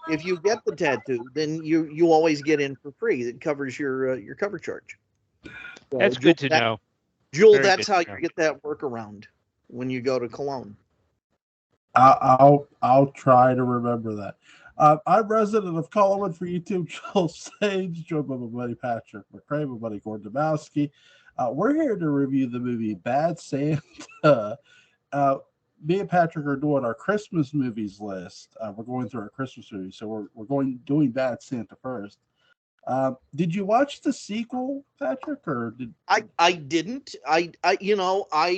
If you get the tattoo, then you always get in for free. It covers your cover charge. So That's good to know. Jewel, Very that's good to how you know. get that workaround when you go to Cologne. I'll try to remember that. I'm resident of Collinwood for YouTube. Joel Sage, joined by my buddy Patrick McCray, my buddy Gordon Dymowski. We're here to review the movie Bad Santa. Uh, Me and Patrick are doing our Christmas movies list. We're going through our Christmas movies, so we're doing Bad Santa first. Did you watch the sequel, Patrick, or did? I didn't. I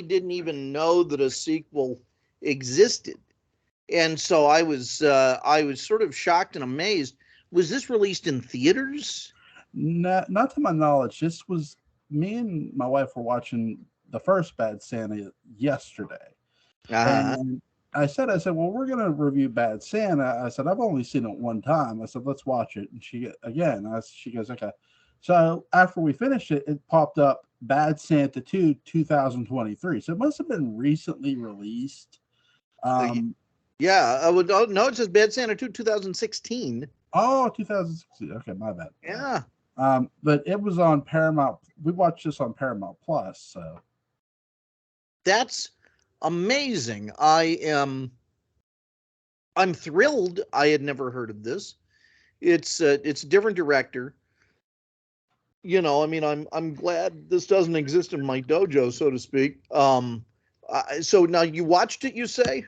didn't even know that a sequel existed. And so I was sort of shocked and amazed. Was this released in theaters? Not to my knowledge. This was me and my wife were watching the first Bad Santa yesterday, Uh-huh. and I said, well, we're gonna review Bad Santa. I said, I've only seen it one time. I said, let's watch it. And she goes, okay. So after we finished it, it popped up Bad Santa 2 2023. So it must have been recently released. Um, Yeah, I would. Oh, no, it says Bad Santa 2 2016. oh, 2016. Okay, my bad. Yeah, But it was on Paramount. We watched this on Paramount Plus. So that's amazing. I'm thrilled. I had never heard of this. It's a different director. I mean, I'm glad this doesn't exist in my dojo, so to speak. So now you watched it, you say?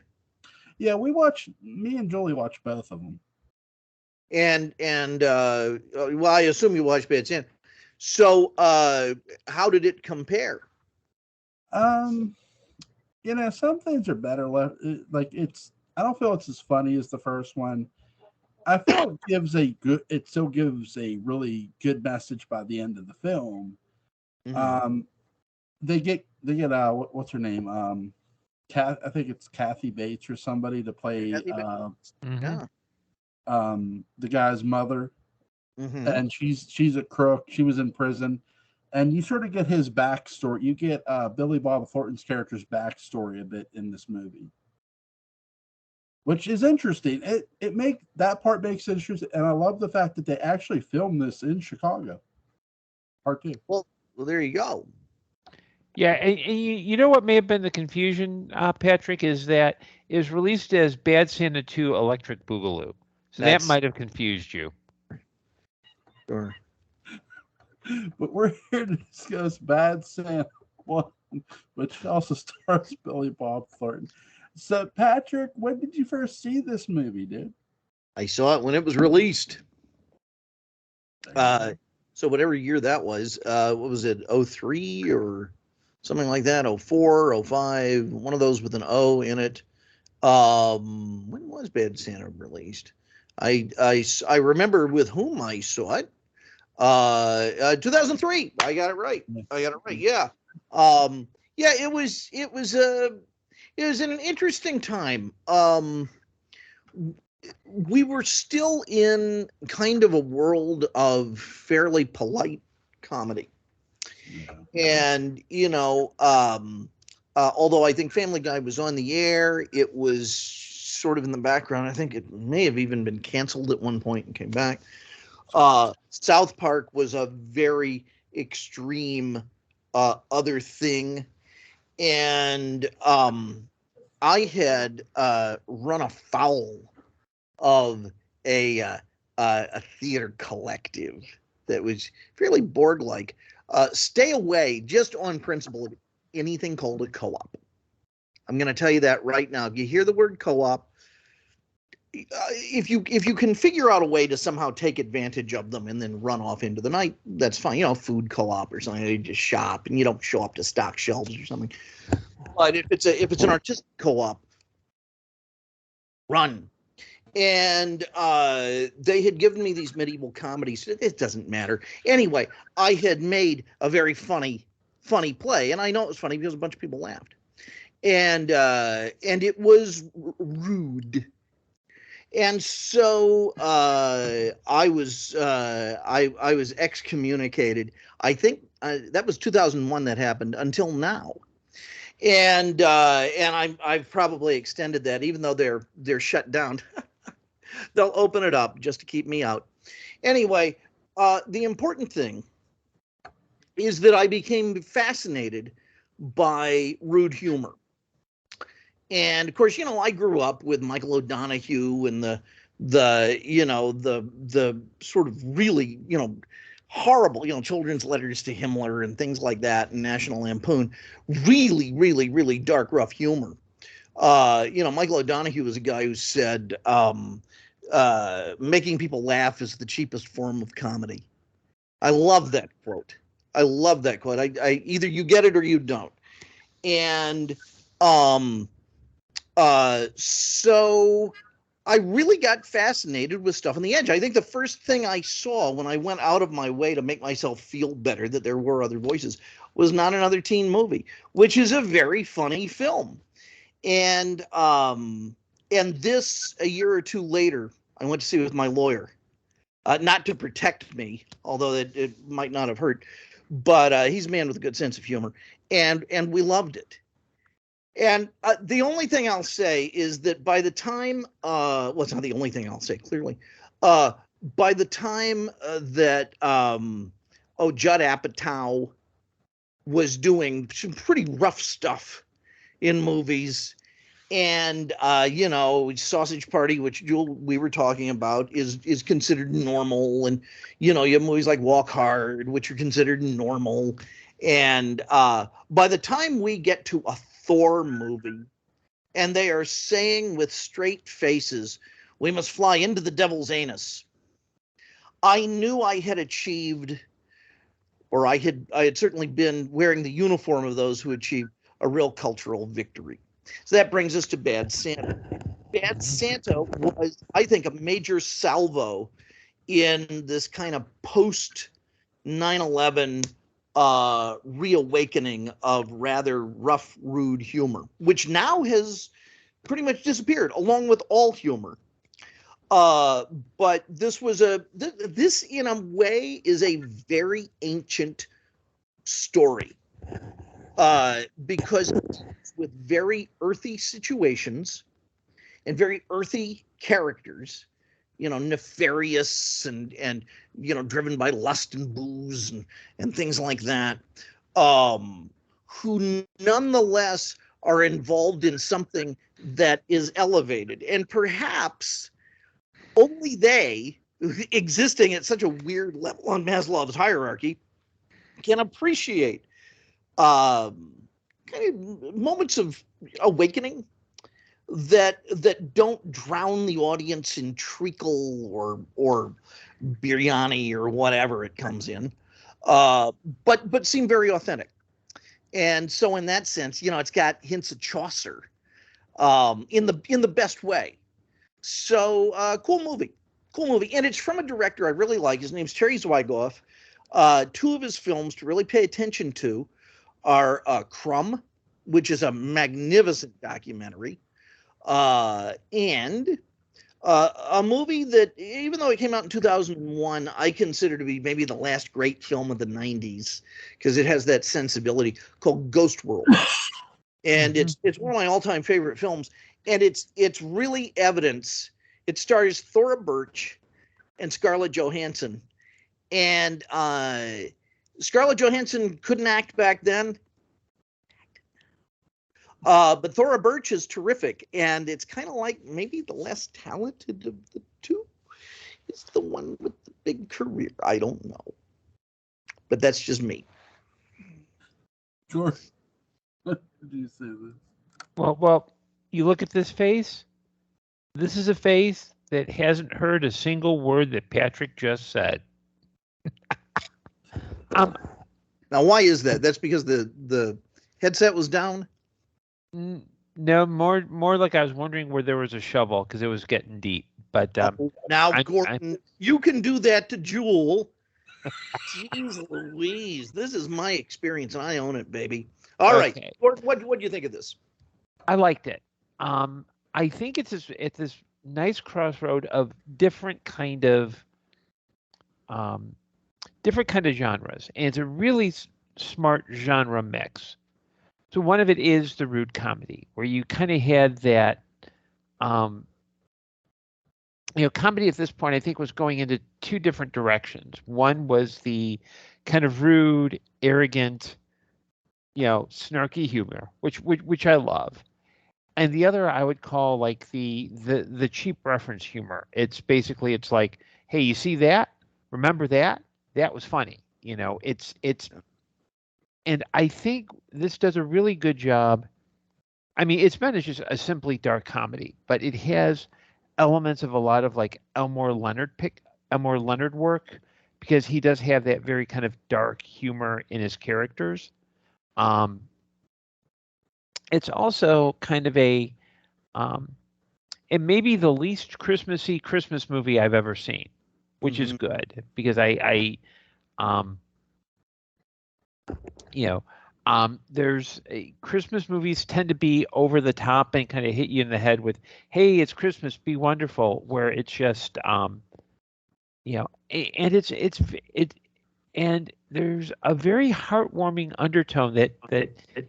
yeah, we watched. Me and Julie watched both of them. And well, I assume you watched Bad Santa. So how did it compare? Um, some things are better left. Like it's. I don't feel it's as funny as the first one. I feel it gives a good. It still gives a really good message by the end of the film. Mm-hmm. Um, they get what's her name? I think it's Kathy Bates or somebody to play Kathy Bates. Hmm. Yeah. the guy's mother, Mm-hmm. and she's a crook. She was in prison, and you sort of get his backstory. You get Billy Bob Thornton's character's backstory a bit in this movie, which is interesting. It make that part makes it interesting, and I love the fact that they actually filmed this in Chicago. Part two. Well, there you go. Yeah, and you know what may have been the confusion, Patrick, is that it was released as Bad Santa 2 Electric Boogaloo. So that That's might have confused you. sure. But we're here to discuss Bad Santa One, which also stars Billy Bob Thornton. So, Patrick, when did you first see this movie, dude? I saw it when it was released. There you Uh, go. so whatever year that was, what was it, 03 or something like that, 04, 05, one of those with an O in it. When was Bad Santa released? I remember with whom I saw it. 2003. I got it right. I got it right. Yeah. Yeah. It was an interesting time. We were still in kind of a world of fairly polite comedy. Yeah. And, although I think Family Guy was on the air, it was sort of in the background. I think it may have even been canceled at one point and came back. South Park was a very extreme other thing. And I had run afoul of a a theater collective that was fairly Borg like. Stay away just on principle of anything called a co-op. I'm going to tell you that right now. If you hear the word co-op, if you can figure out a way to somehow take advantage of them and then run off into the night, that's fine. Food co-op or something. You just shop and you don't show up to stock shelves or something. But if it's an artistic co-op, run. And they had given me these medieval comedies. It doesn't matter. Anyway, I had made a very funny play, and I know it was funny because a bunch of people laughed, and it was rude. And so I was excommunicated. I think that was 2001 that happened until now, and I've probably extended that, even though they're shut down. They'll open it up just to keep me out. Anyway, the important thing is that I became fascinated by rude humor. And of course, I grew up with Michael O'Donoghue and the sort of really, horrible, children's letters to Himmler and things like that, and National Lampoon. Really, really, really dark, rough humor. Michael O'Donoghue was a guy who said, making people laugh is the cheapest form of comedy. I love that quote. I either you get it or you don't. And so I really got fascinated with Stuff on the Edge. I think the first thing I saw when I went out of my way to make myself feel better that there were other voices was Not Another Teen Movie, which is a very funny film. And this, a year or two later, I went to see with my lawyer, not to protect me, although it might not have hurt, but he's a man with a good sense of humor, and we loved it. And the only thing I'll say is that by the time, well, it's not the only thing I'll say, clearly, by the time that, Judd Apatow was doing some pretty rough stuff in movies, and Sausage Party, which Jewel we were talking about, is considered normal, and you have movies like Walk Hard, which are considered normal, and by the time we get to a Thor movie, and they are saying with straight faces, "We must fly into the devil's anus," I knew I had achieved, or I had certainly been wearing the uniform of those who achieved a real cultural victory. So that brings us to Bad Santa. Bad Santa was, I think, a major salvo in this kind of post 9/11 reawakening of rather rough, rude humor, which now has pretty much disappeared, along with all humor. But this was this in a way is a very ancient story, because it's with very earthy situations and very earthy characters, nefarious and driven by lust and booze and things like that, who nonetheless are involved in something that is elevated, and perhaps only they, existing at such a weird level on Maslow's hierarchy, can appreciate kind of moments of awakening that don't drown the audience in treacle or biryani or whatever it comes in, but seem very authentic. And so in that sense, it's got hints of Chaucer, in the best way. So cool movie, and it's from a director I really like. His name's Terry Zwigoff. Two of his films to really pay attention to are Crumb, which is a magnificent documentary, and a movie that, even though it came out in 2001, I consider to be maybe the last great film of the 90s, because it has that sensibility, called Ghost World. And it's one of my all-time favorite films, and it's really evidence. It stars Thora Birch and Scarlett Johansson, and Scarlett Johansson couldn't act back then, but Thora Birch is terrific, and it's kind of like maybe the less talented of the two is the one with the big career. I don't know, but that's just me. George, what did you say this? Well, you look at this face. This is a face that hasn't heard a single word that Patrick just said. Now, why is that? That's because the headset was down? No, more like I was wondering where there was a shovel, because it was getting deep. But now, Gordon, you can do that to Jewel. Jeez Louise, this is my experience, and I own it, baby. All right, Gordon, what do you think of this? I liked it. I think it's this nice crossroad of different kind of genres, and it's a really smart genre mix. So one of it is the rude comedy, where you kind of had that comedy at this point, I think, was going into two different directions. One was the kind of rude, arrogant, snarky humor, which I love. And the other I would call like the cheap reference humor. It's like, hey, you see that? Remember that? That was funny. And I think this does a really good job. I mean, it's meant as just a simply dark comedy, but it has elements of a lot of like Elmore Leonard work, because he does have that very kind of dark humor in his characters. It's also kind of it may be the least Christmassy Christmas movie I've ever seen, which is good, because there's Christmas movies tend to be over the top and kind of hit you in the head with, "Hey, it's Christmas, be wonderful," where it's just, and and there's a very heartwarming undertone that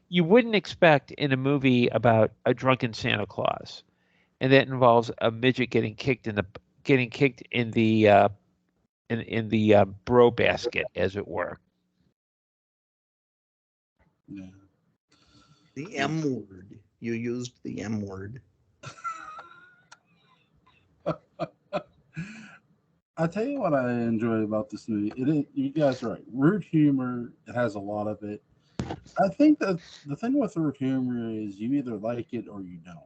you wouldn't expect in a movie about a drunken Santa Claus, and that involves a midget getting kicked in the bro basket, as it were. Yeah. The M word. You used the M word. I tell you what I enjoy about this movie. You guys are right. Rude humor, it has a lot of it. I think that the thing with rude humor is you either like it or you don't.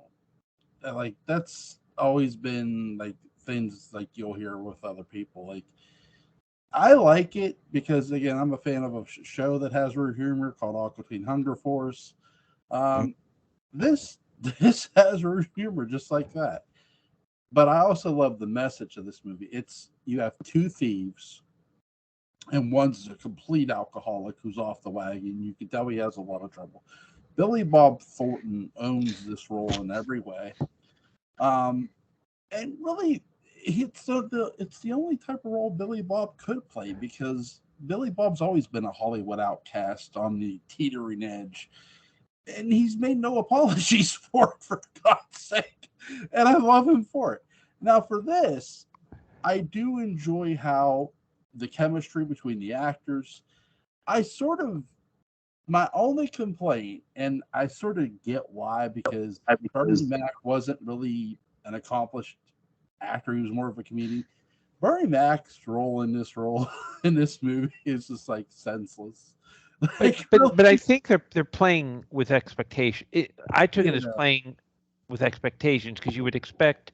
Like, that's always been like things like you'll hear with other people. Like, I like it because, again, I'm a fan of a show that has rude humor called Aqua Teen Hunger Force. This has rude humor just like that. But I also love the message of this movie. You have two thieves, and one's a complete alcoholic who's off the wagon. You can tell he has a lot of trouble. Billy Bob Thornton owns this role in every way. And really, it's the only type of role Billy Bob could play, because Billy Bob's always been a Hollywood outcast on the teetering edge, and he's made no apologies for it, for God's sake, and I love him for it. Now, for this, I do enjoy how the chemistry between the actors. My only complaint, and I sort of get why, because Bernie Mac wasn't really an accomplished actor; he was more of a comedian. Bernie Mac's role in this movie is just like senseless. But I think they're playing with expectation. I took it as playing with expectations, because you would expect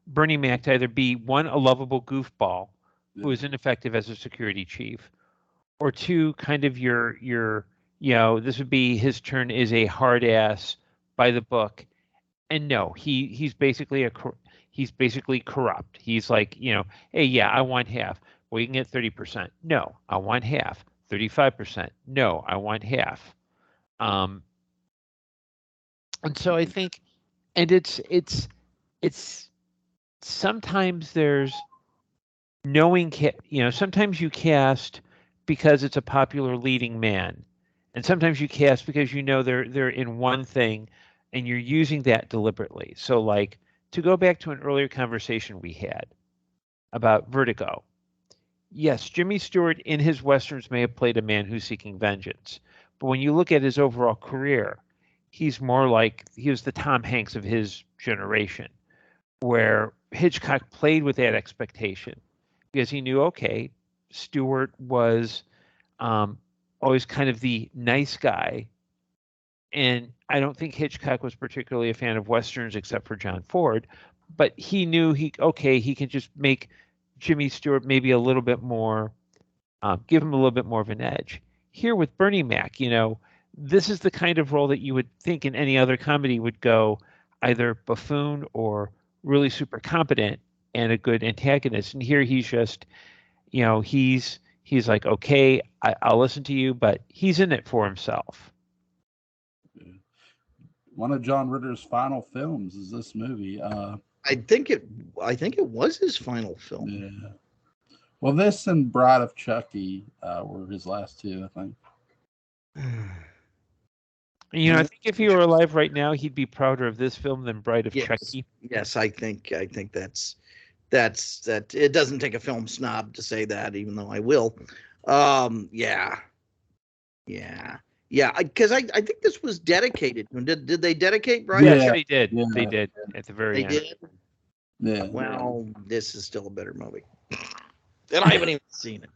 Bernie Mac to either be, one, a lovable goofball who is ineffective as a security chief, or two, kind of your this would be his turn as a hard ass by the book. And no, he's basically corrupt. He's like, hey, yeah, I want half. Well, you can get 30%. No, I want half. 35%. No, I want half. And so I think, and it's sometimes there's sometimes you cast because it's a popular leading man, and sometimes you cast because they're in one thing, and you're using that deliberately. So, like, to go back to an earlier conversation we had about Vertigo, yes, Jimmy Stewart in his westerns may have played a man who's seeking vengeance, but when you look at his overall career, he's more like he was the Tom Hanks of his generation, where Hitchcock played with that expectation because he knew, okay, Stewart was always kind of the nice guy. And I don't think Hitchcock was particularly a fan of westerns except for John Ford, but he knew he can just make Jimmy Stewart maybe a little bit more, give him a little bit more of an edge. Here with Bernie Mac, this is the kind of role that you would think in any other comedy would go either buffoon or really super competent and a good antagonist. And here he's just, he's like, okay, I'll listen to you, but he's in it for himself. One of John Ritter's final films is this movie. I think it was his final film. Yeah. Well, this and Bride of Chucky were his last two, I think. I think if he were alive right now, he'd be prouder of this film than Bride of Chucky. Yes, I think that it doesn't take a film snob to say that, even though I will. Yeah. Because I think this was dedicated. Did they dedicate Bride? Yes, Yeah. they did. Yeah. They did at the very They end. did. Yeah. Well, this is still a better movie, and I haven't even seen it.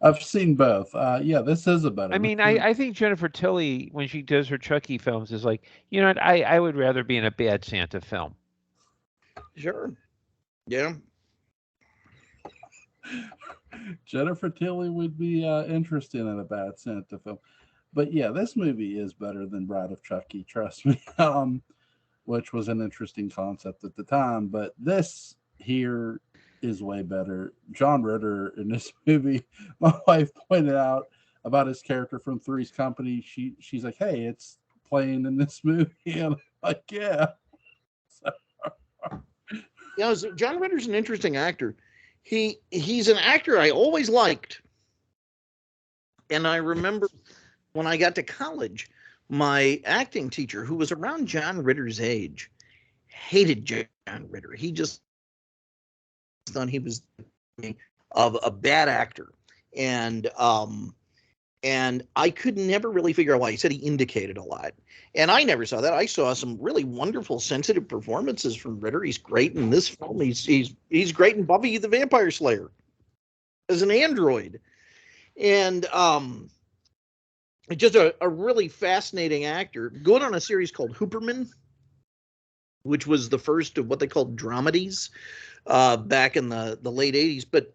I've seen both. Yeah, this is a better I mean, movie. I think Jennifer Tilly, when she does her Chucky films, is like, you know what, I would rather be in a Bad Santa film. Sure. Yeah. Jennifer Tilly would be interested in a Bad Santa film. But yeah, this movie is better than Bride of Chucky, trust me. Which was an interesting concept at the time. But this here is way better. John Ritter in this movie, my wife pointed out about his character from Three's Company. She's like, hey, it's playing in this movie. And I'm like, yeah. Yeah, John Ritter's an interesting actor. He's an actor I always liked. And I remember when I got to college, my acting teacher, who was around John Ritter's age, hated John Ritter. He just thought he was a bad actor. And I could never really figure out why. He said he indicated a lot. And I never saw that. I saw some really wonderful, sensitive performances from Ritter. He's great in this film. He's great in Buffy the Vampire Slayer as an android. And just a really fascinating actor. Good on a series called Hooperman, which was the first of what they called dramedies back in the late 80s. But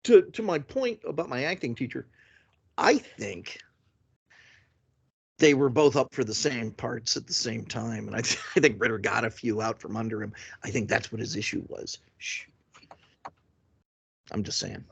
to my point about my acting teacher, I think they were both up for the same parts at the same time. And I think Ritter got a few out from under him. I think that's what his issue was. Shh. I'm just saying.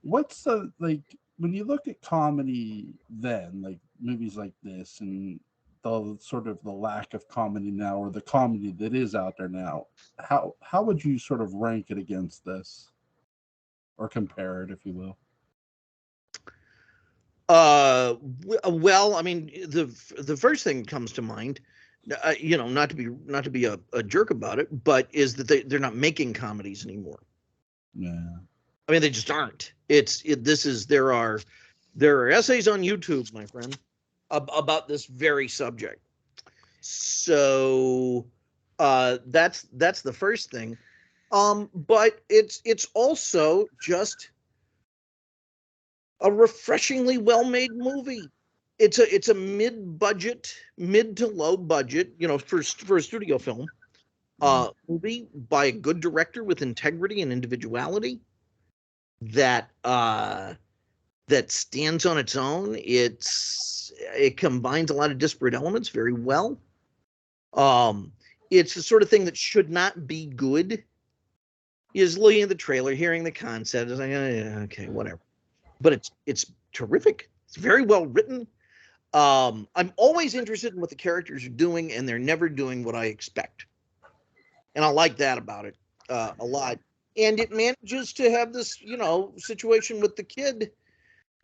What's the, like, when you look at comedy then, like movies like this and the sort of the lack of comedy now, or the comedy that is out there now, how would you sort of rank it against this? Or compare it, if you will? Well, I mean, the first thing that comes to mind, not to be a jerk about it, but is that they're not making comedies anymore. Yeah. I mean, they just aren't. There are essays on YouTube, my friend, about this very subject. So that's the first thing. But it's also just a refreshingly well-made movie. It's a mid to low budget, for a studio film, movie by a good director with integrity and individuality that stands on its own. It combines a lot of disparate elements very well. It's the sort of thing that should not be good. Is looking at the trailer, hearing the concept, is like, oh, yeah, okay, whatever. But it's terrific. It's very well written. I'm always interested in what the characters are doing, and they're never doing what I expect. And I like that about it a lot. And it manages to have this, situation with the kid.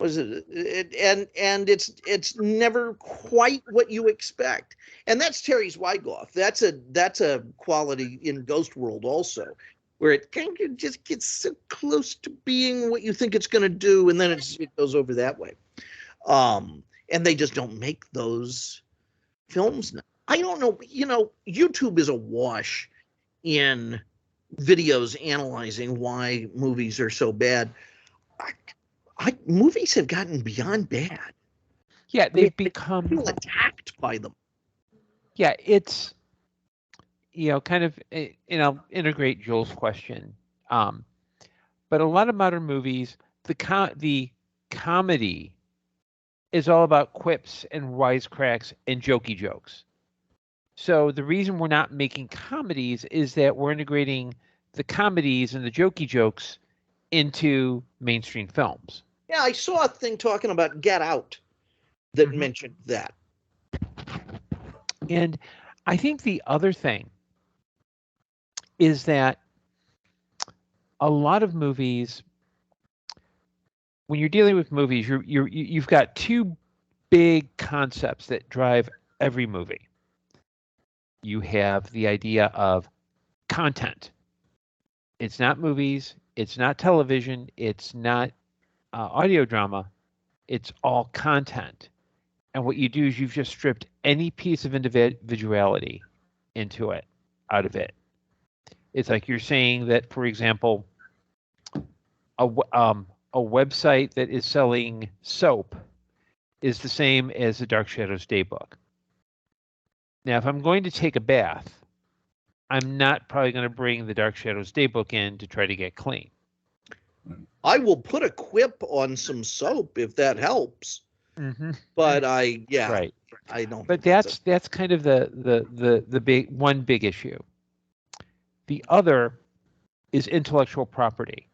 And it's never quite what you expect. And that's Terry Zwigoff. That's a quality in Ghost World also, where it kind of just gets so close to being what you think it's going to do, and then it goes over that way. And they just don't make those films now. I don't know. YouTube is awash in videos analyzing why movies are so bad. Movies have gotten beyond bad. Yeah, they've become people attacked by them. Yeah, it's kind of, integrate Joel's question. But a lot of modern movies, the comedy is all about quips and wisecracks and jokey jokes. So the reason we're not making comedies is that we're integrating the comedies and the jokey jokes into mainstream films. Yeah, I saw a thing talking about Get Out that mentioned that. And I think the other thing is that a lot of movies, when you're dealing with movies, you've got two big concepts that drive every movie. you have the idea of content. It's not movies, it's not television, it's not audio drama, it's all content. And what you do is you've just stripped any piece of individuality into it, out of it. It's like you're saying that, for example, a website that is selling soap is the same as the Dark Shadows Daybook. Now, if I'm going to take a bath, I'm not probably going to bring the Dark Shadows Daybook in to try to get clean. I will put a quip on some soap if that helps. Mm-hmm. But right. I don't. But that's kind of the big issue. The other is intellectual property.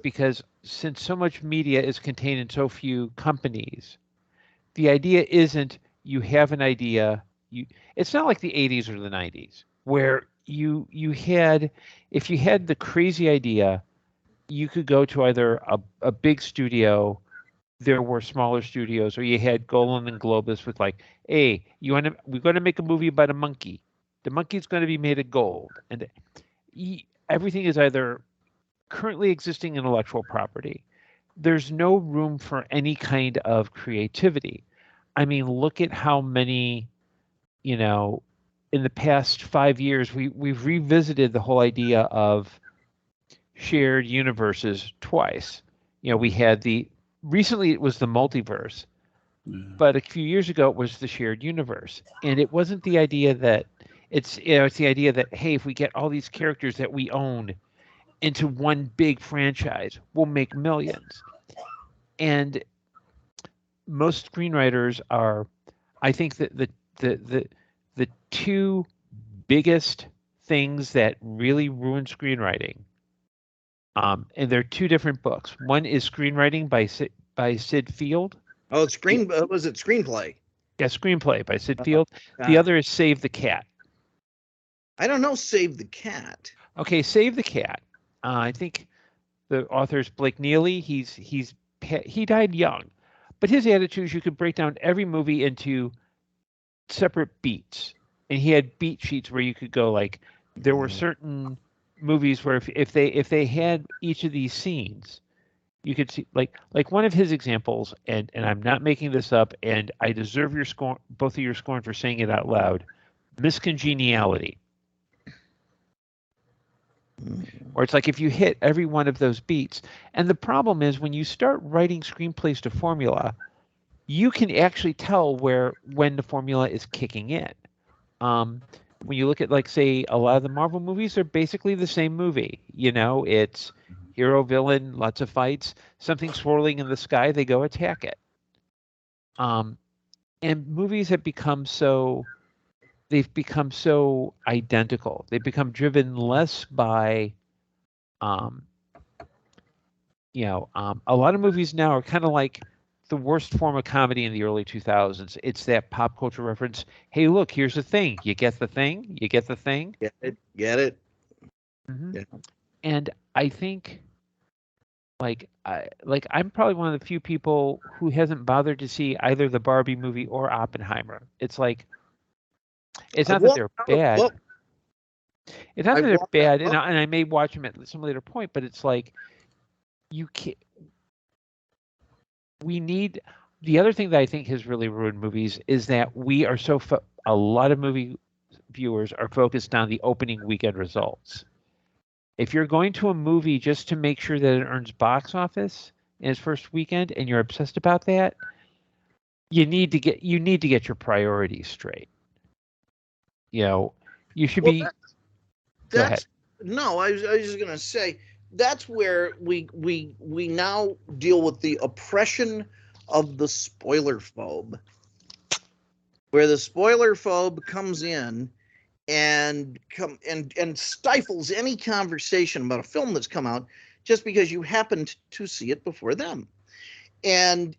Because since so much media is contained in so few companies, the idea isn't you have an idea. It's not like the 80s or the 90s where if you had the crazy idea, you could go to either a big studio. There were smaller studios, or you had Golan and Globus with like, hey, we're going to make a movie about a monkey. The monkey's going to be made of gold, and everything is either currently existing intellectual property. There's no room for any kind of creativity. I mean, look at how many, in the past 5 years, we've revisited the whole idea of shared universes twice. We had recently it was the multiverse, but a few years ago it was the shared universe. And it wasn't the idea that it's the idea that, hey, if we get all these characters that we own into one big franchise, we'll make millions. And most screenwriters are, I think that the two biggest things that really ruin screenwriting, and they're two different books. One is Screenwriting by Sid Field. Oh, was it Screenplay? Yeah, Screenplay by Sid Field. The other is Save the Cat. I don't know. Save the Cat. Okay, Save the Cat. I think the author is Blake Neely. He died young, but his attitude is you could break down every movie into separate beats, and he had beat sheets where you could go like there were certain movies where if they had each of these scenes, you could see like one of his examples, and I'm not making this up, and I deserve your scorn, both of your scorn for saying it out loud. Miscongeniality. Or it's like if you hit every one of those beats. And the problem is when you start writing screenplays to formula, you can actually tell when the formula is kicking in. When you look at, like, say, a lot of the Marvel movies, they're basically the same movie. It's hero, villain, lots of fights, something swirling in the sky, they go attack it. And movies have become so identical. They've become driven less by, a lot of movies now are kind of like the worst form of comedy in the early 2000s. It's that pop culture reference. Hey, look, here's the thing. You get the thing? You get the thing? Get it. Mm-hmm. Yeah. And I think, I'm probably one of the few people who hasn't bothered to see either the Barbie movie or Oppenheimer. It's like, it's not that they're bad. It's not that they're bad, and I may watch them at some later point, but it's like you can't. We need the other thing that I think has really ruined movies is that we are a lot of movie viewers are focused on the opening weekend results. If you're going to a movie just to make sure that it earns box office in its first weekend, and you're obsessed about that, you need to get your priorities straight. You should be. Go ahead. No, I was just going to say that's where we now deal with the oppression of the spoiler phobe, where the spoiler phobe comes in and stifles any conversation about a film that's come out just because you happened to see it before them. And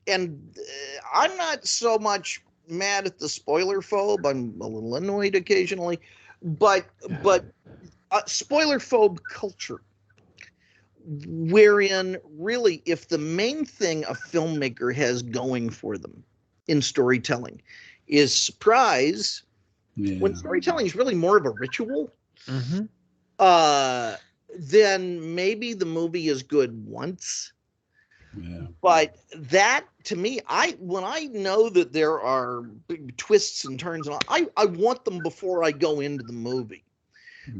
I'm not so much mad at the spoiler phobe. I'm a little annoyed occasionally, but spoiler phobe culture, wherein really if the main thing a filmmaker has going for them in storytelling is surprise when storytelling is really more of a ritual, Mm-hmm. then maybe the movie is good once. Yeah. But that, to me, when I know that there are big twists and turns, I want them before I go into the movie,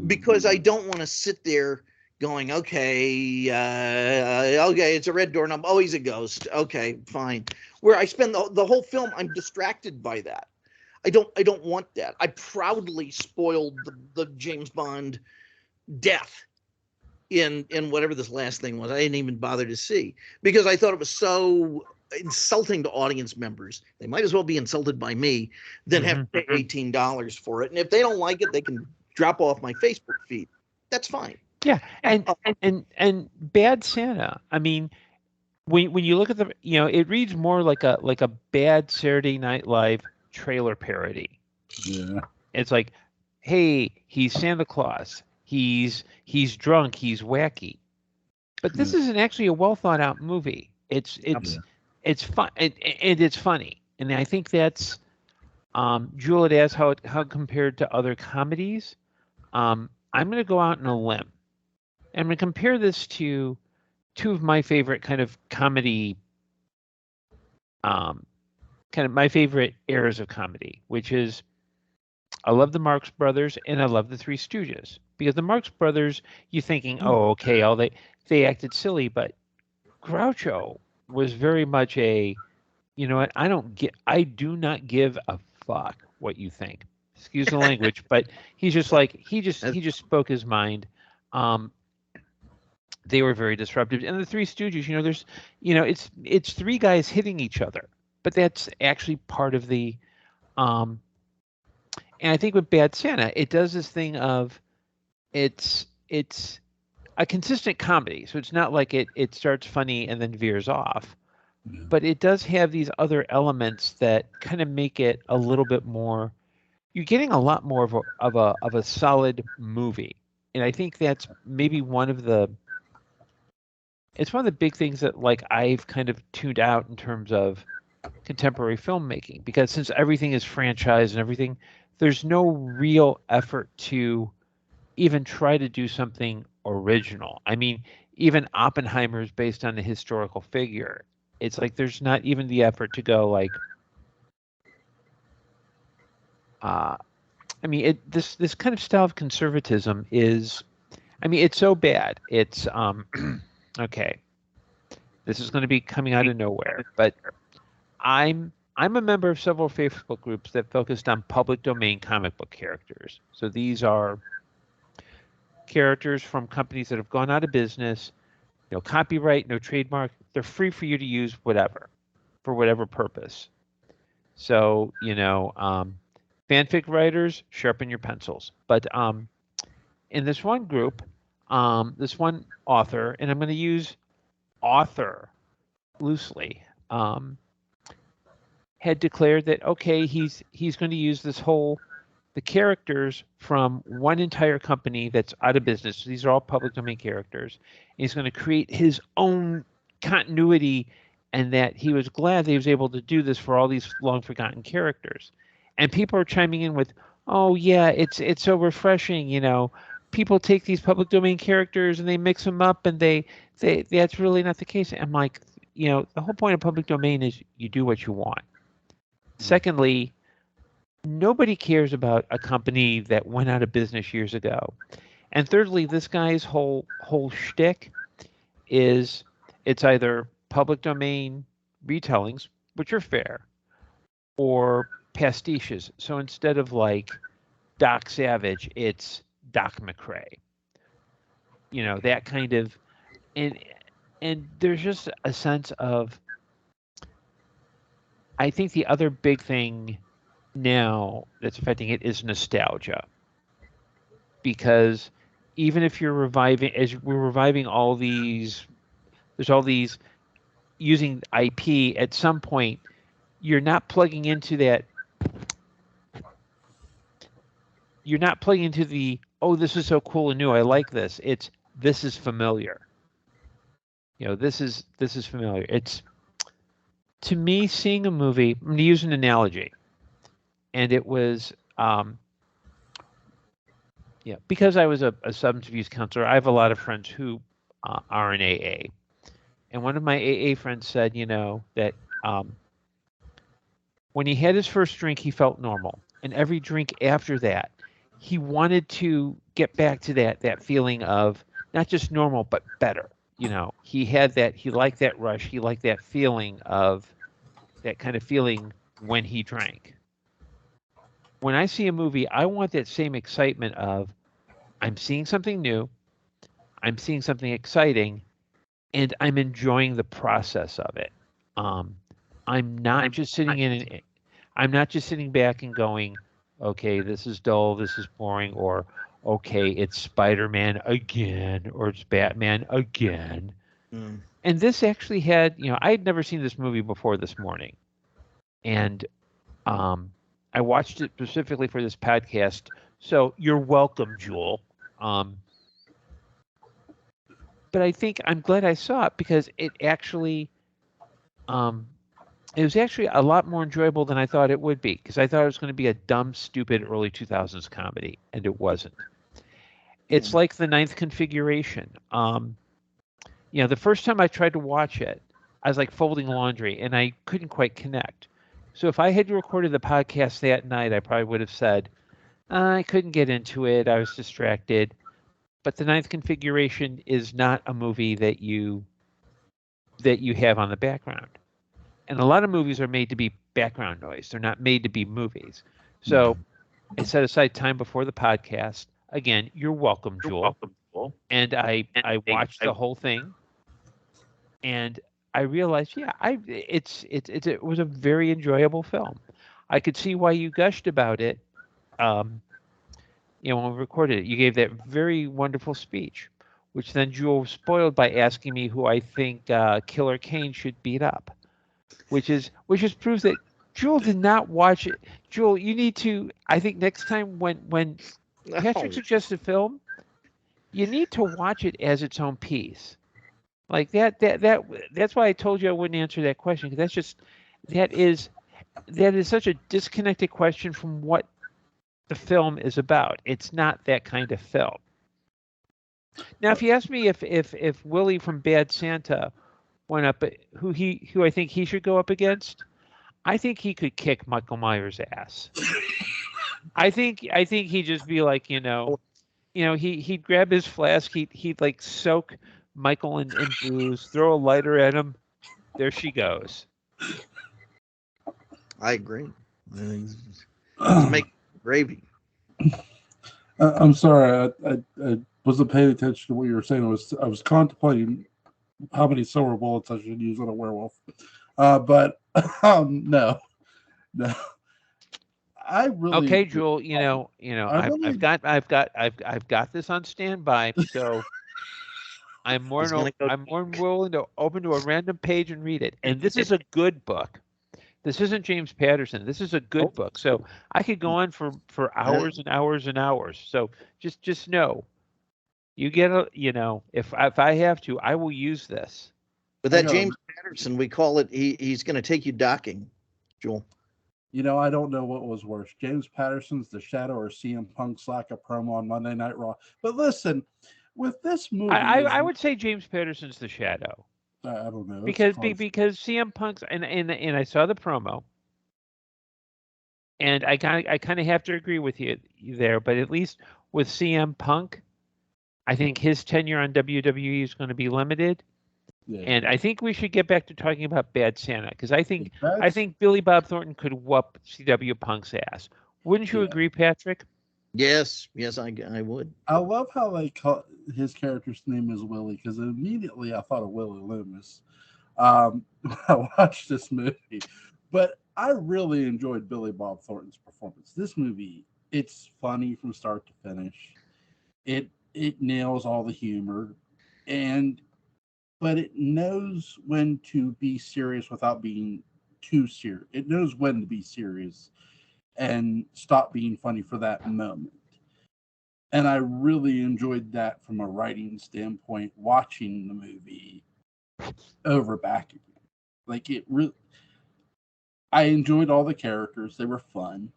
because I don't want to sit there going, okay, it's a red doorknob. Oh, he's a ghost. Okay, fine. Where I spend the whole film, I'm distracted by that. I don't want that. I proudly spoiled the James Bond death in whatever this last thing was. I didn't even bother to see, because I thought it was so insulting to audience members. They might as well be insulted by me than have to pay $18 for it. And if they don't like it, they can drop off my Facebook feed. That's fine. Yeah, and Bad Santa. I mean, when you look at the, it reads more like a bad Saturday Night Live trailer parody. Yeah. It's like, hey, he's Santa Claus. He's drunk. He's wacky. But this isn't actually a well thought out movie. It's fun and it's funny. And I think that's Jewel had asked how compared to other comedies. I'm going to go out on a limb. I'm going to compare this to two of my favorite kind of comedy, kind of my favorite eras of comedy, which is I love the Marx Brothers and I love the Three Stooges. Because the Marx Brothers, you're thinking, oh, okay, they acted silly, but Groucho was very much a, you know what, I do not give a fuck what you think. Excuse the language, but he's just like he just spoke his mind. They were very disruptive. And the Three Stooges, there's, it's three guys hitting each other, but that's actually part of the, and I think with Bad Santa, it does this thing of, it's a consistent comedy. So it's not like it starts funny and then veers off, but it does have these other elements that kind of make it a little bit more, you're getting a lot more of a solid movie. And I think that's maybe it's one of the big things that like I've kind of tuned out in terms of contemporary filmmaking, because since everything is franchised and everything, there's no real effort to even try to do something original. I mean, even Oppenheimer is based on a historical figure. It's like there's not even the effort to go like, I mean, this kind of style of conservatism is, I mean, it's so bad. It's okay. This is going to be coming out of nowhere, but I'm a member of several Facebook groups that focused on public domain comic book characters. So these are characters from companies that have gone out of business, no copyright, no trademark. They're free for you to use whatever, for whatever purpose. So, fanfic writers, sharpen your pencils. But in this one group, this one author, and I'm going to use author loosely, had declared that, okay, he's going to use the characters from one entire company that's out of business. So these are all public domain characters. He's going to create his own continuity, and that he was glad that he was able to do this for all these long forgotten characters. And people are chiming in with, oh yeah, it's so refreshing, people take these public domain characters and they mix them up, and they that's really not the case. I'm like, the whole point of public domain is you do what you want. Secondly, nobody cares about a company that went out of business years ago. And thirdly, this guy's whole shtick is it's either public domain retellings, which are fair, or pastiches. So instead of like Doc Savage, it's Doc McCray. That kind of, and there's just a sense of, I think the other big thing now that's affecting it is nostalgia. Because even if you're reviving, as we're reviving all these, there's all these using IP, at some point, you're not plugging into that. You're not plugging into the, oh, this is so cool and new, I like this. It's, this is familiar. This is familiar. It's, to me, seeing a movie, I'm going to use an analogy. And it was Yeah, because I was a substance abuse counselor, I have a lot of friends who are in AA. And one of my AA friends said, that when he had his first drink, he felt normal. And every drink after that, he wanted to get back to that feeling of not just normal, but better. He had that, he liked that rush. He liked that feeling of that kind of feeling when he drank. When I see a movie, I want that same excitement of I'm seeing something new, I'm seeing something exciting, and I'm enjoying the process of it. I'm not just sitting I'm not just sitting back and going, okay, this is dull, this is boring, or okay, it's Spider-Man again, or it's Batman again. Mm. And this actually had, I had never seen this movie before this morning. And I watched it specifically for this podcast. So you're welcome, Jewel. But I think I'm glad I saw it because it was actually a lot more enjoyable than I thought it would be, because I thought it was going to be a dumb, stupid early 2000s comedy, and it wasn't. It's like The Ninth Configuration. The first time I tried to watch it, I was like folding laundry, and I couldn't quite connect. So if I had recorded the podcast that night, I probably would have said, I couldn't get into it, I was distracted. But The Ninth Configuration is not a movie that you have on the background. And a lot of movies are made to be background noise. They're not made to be movies. So I set aside time before the podcast. Again, you're welcome, Jewel. And I watched the whole thing, and I realized, it was a very enjoyable film. I could see why you gushed about it. When we recorded it, you gave that very wonderful speech, which then Jewel spoiled by asking me who I think Killer Kane should beat up. Which just proves that Jewel did not watch it. Jewel, you need to. I think next time when Patrick suggests a film, you need to watch it as its own piece. Like that's why I told you I wouldn't answer that question, because that is such a disconnected question from what the film is about. It's not that kind of film. Now, if you ask me if Willie from Bad Santa went up, who I think he should go up against, I think he could kick Michael Myers' ass. I think he'd just be like, he'd grab his flask, he'd like soak Michael in booze, throw a lighter at him. There she goes. I agree. Just make gravy. I'm sorry, I wasn't paying attention to what you were saying. I was contemplating how many silver bullets I should use on a werewolf. But no. I really okay, Jewel. I've got this on standby, so I'm more willing to open to a random page and read it. And this is a good book. This isn't James Patterson. This is a good book. So I could go on for hours and hours and hours. So just know, you get if I have to, I will use this. But that James Patterson, we call it. He's going to take you docking, Joel. I don't know what was worse, James Patterson's The Shadow or CM Punk's lack of promo on Monday Night Raw. But listen, with this movie, I would say James Patterson's The Shadow. I don't know, because CM Punk's and I saw the promo, and I kind of have to agree with you there. But at least with CM Punk, I think his tenure on WWE is going to be limited. Yeah. And I think we should get back to talking about Bad Santa, because I think Billy Bob Thornton could whoop CW Punk's ass. Wouldn't you agree, Patrick? Yes, I would. I love how they call his character's name is Willie, because immediately I thought of Willie Loomis. When I watched this movie, but I really enjoyed Billy Bob Thornton's performance. This movie, it's funny from start to finish. It nails all the humor, but it knows when to be serious without being too serious. It knows when to be serious and stop being funny for that moment. And I really enjoyed that from a writing standpoint, watching the movie over back again. Like, I enjoyed all the characters. They were fun.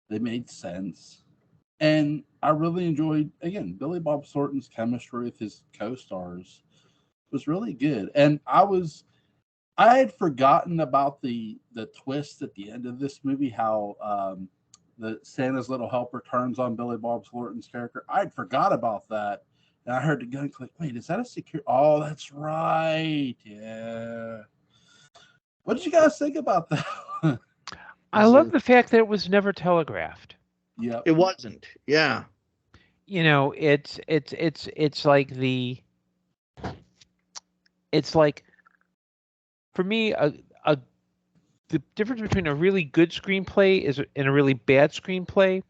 They made sense. And I really enjoyed, again, Billy Bob Thornton's chemistry with his co-stars was really good. And I had forgotten about the twist at the end of this movie, how the Santa's Little Helper turns on Billy Bob Thornton's character. I'd forgot about that. And I heard the gun click. Wait, is that a secure? Oh, that's right. Yeah. What did you guys think about that? I love the fact that it was never telegraphed. Yeah. It wasn't. Yeah. You know, it's like for me the difference between a really good screenplay and a really bad screenplay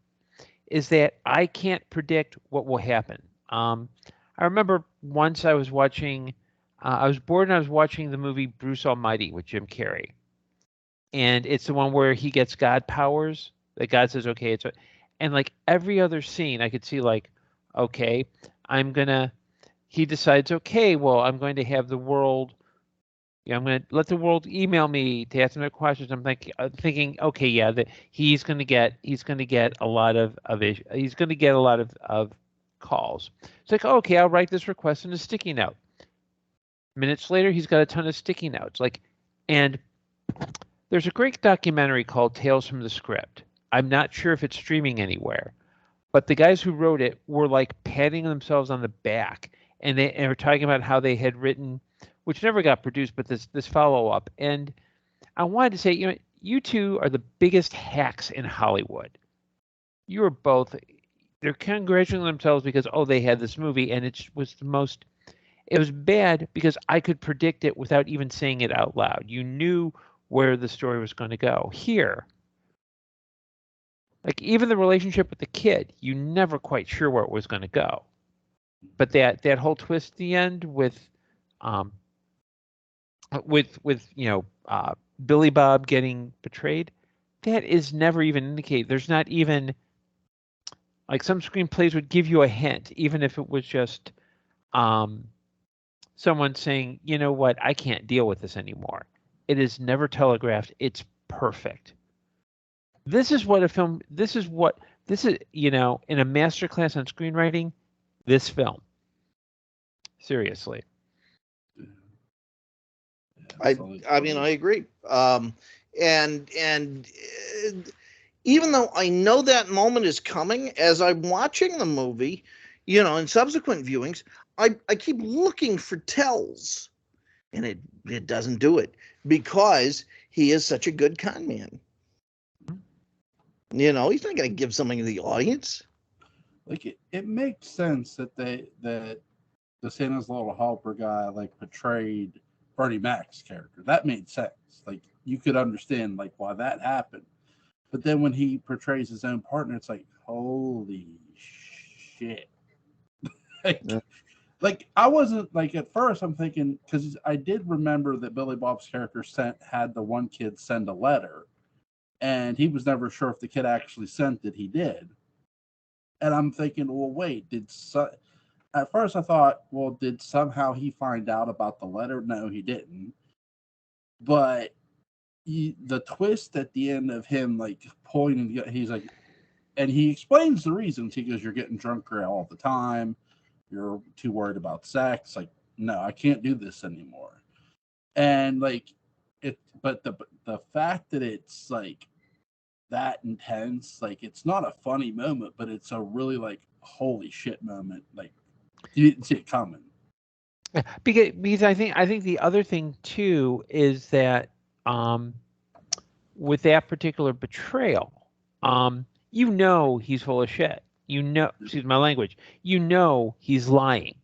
is that I can't predict what will happen. I remember once I was watching, I was bored and I was watching the movie Bruce Almighty with Jim Carrey. And it's the one where he gets God powers. That God says, okay, and like every other scene, I could see like, okay, he decides, okay, well, I'm going to have the world, I'm going to let the world email me to ask them their questions. I'm thinking, okay, yeah, that he's going to get a lot of he's going to get a lot of calls. It's like, okay, I'll write this request in a sticky note. Minutes later, he's got a ton of sticky notes. And there's a great documentary called Tales from the Script. I'm not sure if it's streaming anywhere, but the guys who wrote it were like patting themselves on the back, and they were talking about how they had written, which never got produced, but this follow up. And I wanted to say, you two are the biggest hacks in Hollywood. You are both. They're congratulating themselves because they had this movie, and it was it was bad because I could predict it without even saying it out loud. You knew where the story was going to go. Here, like even the relationship with the kid, you never quite sure where it was going to go. But that whole twist at the end with Billy Bob getting betrayed, that is never even indicated. There's not even like some screenplays would give you a hint, even if it was just someone saying, you know what, I can't deal with this anymore. It is never telegraphed. It's perfect. This is in a masterclass on screenwriting, this film. Seriously. I mean, I agree. And even though I know that moment is coming, as I'm watching the movie, in subsequent viewings, I keep looking for tells, and it doesn't do it because he is such a good con man. He's not going to give something to the audience. Like it makes sense that the Santa's Little Helper guy portrayed Bernie Mac's character. That made sense. Like you could understand why that happened. But then when he portrays his own partner, it's like, holy shit. Like I wasn't at first I'm thinking, because I did remember that Billy Bob's character had the one kid send a letter, and he was never sure if the kid actually sent it. He did. And I'm thinking, well, wait, at first I thought, well, did somehow he find out about the letter? No, he didn't. But the twist at the end of him pointing, he's like, and he explains the reasons. He goes, you're getting drunker all the time. You're too worried about sex. Like, no, I can't do this anymore. And but the fact that it's that intense, it's not a funny moment, but it's a really holy shit moment. You didn't see it coming. Because I think the other thing too is that with that particular betrayal, he's full of shit. Excuse my language. He's lying.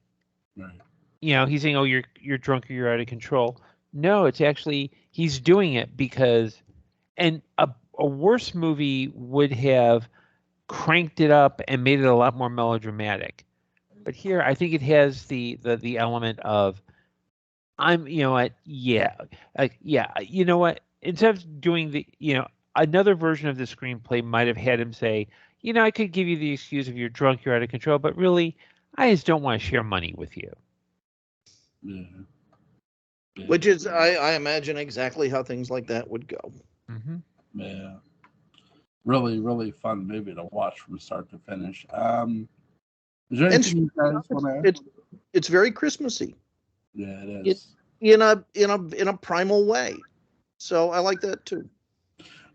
Right. He's saying, "Oh, you're drunk or you're out of control." No, it's actually he's doing it because, and a worse movie would have cranked it up and made it a lot more melodramatic. But here, I think it has the element of, instead of doing another version of the screenplay might have had him say, I could give you the excuse if you're drunk, you're out of control, but really, I just don't want to share money with you. Yeah. Which is, I imagine, exactly how things like that would go. Mm-hmm. Yeah. Really, really fun movie to watch from start to finish. Is there And anything you guys want to add? it's very Christmassy. Yeah, it It, is. in a primal way. So I like that too.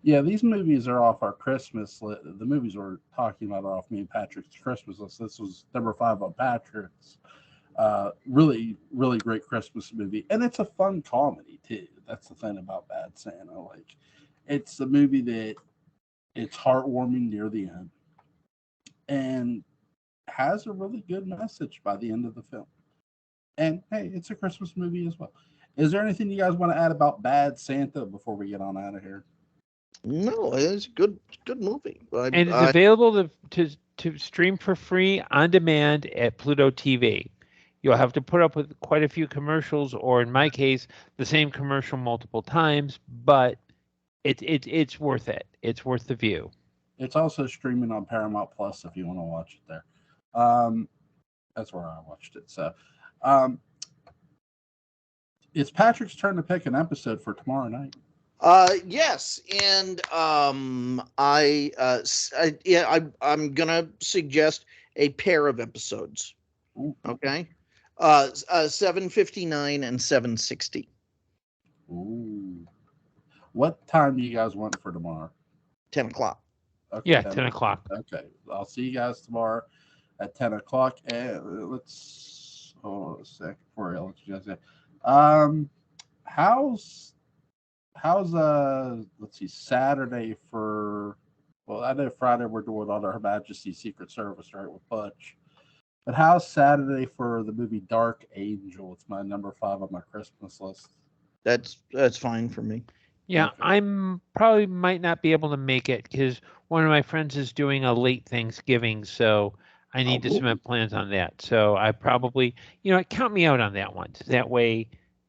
Yeah, these movies are off our Christmas list. The movies we're talking about are off me and Patrick's Christmas list. This was number 5 on Patrick's. Really, really great Christmas movie, and it's a fun comedy too. That's the thing about Bad Santa. Like, it's a movie that it's heartwarming near the end, and has a really good message by the end of the film. And hey, it's a Christmas movie as well. Is there anything you guys want to add about Bad Santa before we get on out of here? No, it's a good movie. And it's available to stream for free on demand at Pluto TV. You'll have to put up with quite a few commercials, or in my case, the same commercial multiple times, but it's worth it. It's worth the view. It's also streaming on Paramount Plus if you want to watch it there. That's where I watched it. So it's Patrick's turn to pick an episode for tomorrow night. Yes, and I'm gonna suggest a pair of episodes. Ooh. Okay, 7:59 and 7:60. Ooh. What time do you guys want for tomorrow? 10 o'clock. Okay, Yeah, 10 o'clock. Okay, I'll see you guys tomorrow at 10 o'clock. And let's hold a second before I let you guys in. How's let's see, Saturday for, well, I know Friday we're doing on Her Majesty's Secret Service, right, with Butch. But how's Saturday for the movie Dark Angel? It's my number 5 on my Christmas list. That's fine for me. Yeah, Okay. I'm probably might not be able to make it because one of my friends is doing a late Thanksgiving, so I need to submit plans on that. So I probably, count me out on that one. That way,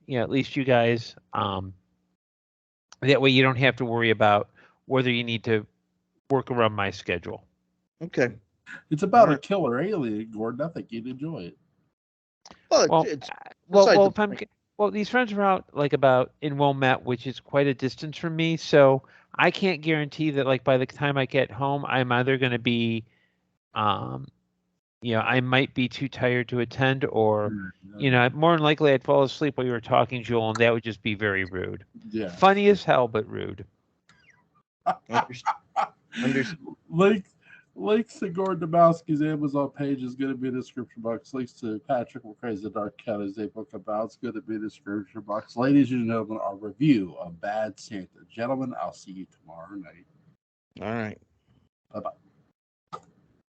at least you guys, that way you don't have to worry about whether you need to work around my schedule. Okay. It's about a killer alien, Gordon. I think you'd enjoy it. Well, these friends are out about in Wilmette, which is quite a distance from me. So I can't guarantee that by the time I get home, I'm either going to be, I might be too tired to attend, or, more than likely I'd fall asleep while you were talking, Joel, and that would just be very rude. Yeah. Funny as hell, but rude. Links to Gordon Dymowski's Amazon page is going to be in the description box. Links to Patrick McCray's The Dark Counties Day book about is going to be in the description box. Ladies and gentlemen, our review of Bad Santa. Gentlemen, I'll see you tomorrow night. All right. Bye-bye.